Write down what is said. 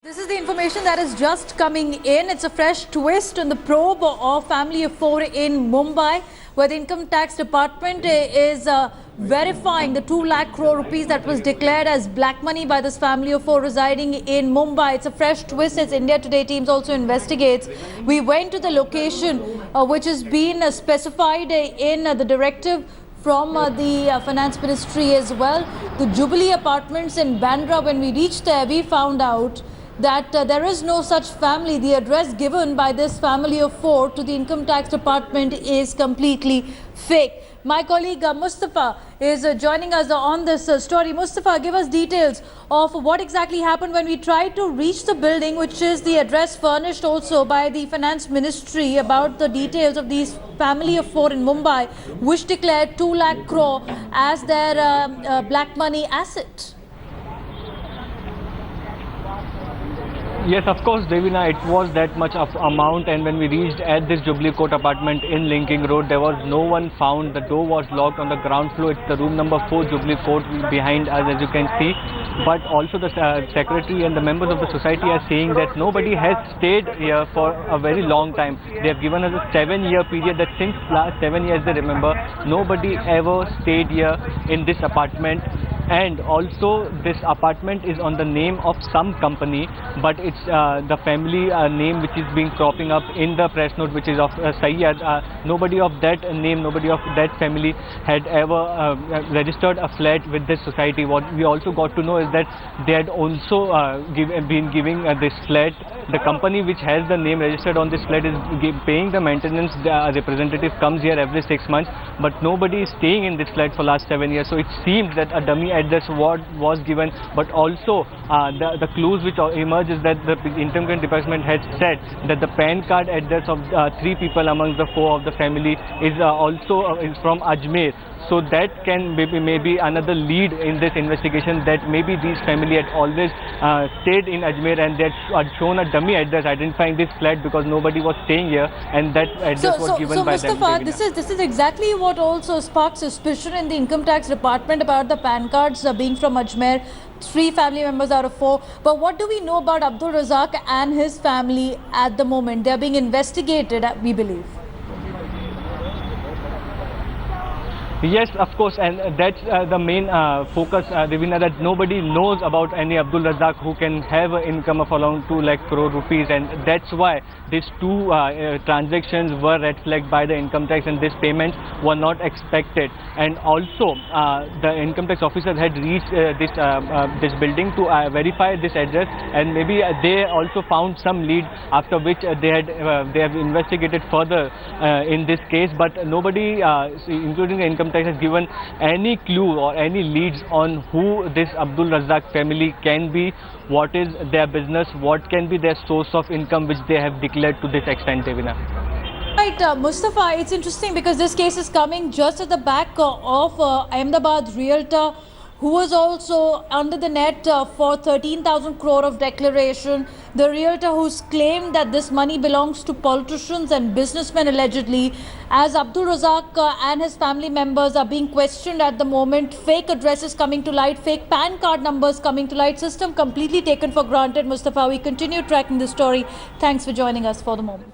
This is the information that is just coming in. It's a fresh twist on the probe of family of four in Mumbai, where the income tax department is verifying the 2 lakh crore rupees that was declared as black money by this family of four residing in Mumbai. It's a fresh twist as India Today teams also investigates. We went to the location which has been specified in the directive from the finance ministry as well. The Jubilee apartments in Bandra, when we reached there, we found out that there is no such family. The address given by this family of four to the income tax department is completely fake. My colleague Mustafa is joining us on this story. Mustafa, give us details of what exactly happened when we tried to reach the building, which is the address furnished also by the finance ministry, about the details of these family of four in Mumbai, which declared 2 lakh crore as their black money asset. Yes, of course, Devina, it was that much of amount, and when we reached at this Jubilee Court apartment in Linking Road, there was no one found. The door was locked on the ground floor. It's the room number 4 Jubilee Court behind us, as you can see. But also the secretary and the members of the society are saying that nobody has stayed here for a very long time. They have given us a 7-year period, that since last 7 years they remember, nobody ever stayed here in this apartment. And also this apartment is on the name of some company, but it's the family name which is being cropping up in the press note, which is of Sayyad. Nobody of that name, nobody of that family had ever registered a flat with this society. What we also got to know is that they had also been giving this flat. The company which has the name registered on this flat is paying the maintenance. The representative comes here every 6 months, but nobody is staying in this flat for last 7 years. So it seems that a dummy address was given, but also the clues which emerge is that the income tax department had said that the PAN card address of 3 people among the 4 of the family is also is from Ajmer. So that can maybe another lead in this investigation, that maybe these family had always stayed in Ajmer and they had shown a dummy address identifying this flat because nobody was staying here, and that address was given by them. So Mustafa, this is exactly what also sparked suspicion in the income tax department about the PAN cards being from Ajmer. 3 family members out of 4. But what do we know about Abdul Razak and his family at the moment? They are being investigated, we believe. Yes, of course, and that's the main focus, Ravina, that nobody knows about any Abdul Razak who can have an income of around 2 lakh crore rupees, and that's why these 2 transactions were red flagged by the income tax, and these payments were not expected. And also, the income tax officers had reached this building to verify this address, and maybe they also found some lead, after which they have investigated further in this case, but nobody, including the income tax, has given any clue or any leads on who this Abdul Razak family can be, what is their business, what can be their source of income which they have declared to this extent, Devina. Right, Mustafa, it's interesting because this case is coming just at the back of Ahmedabad realtor, who was also under the net for 13,000 crore of declaration. The realtor who's claimed that this money belongs to politicians and businessmen allegedly. As Abdul Razak and his family members are being questioned at the moment, fake addresses coming to light, fake PAN card numbers coming to light, system completely taken for granted. Mustafa, we continue tracking the story. Thanks for joining us for the moment.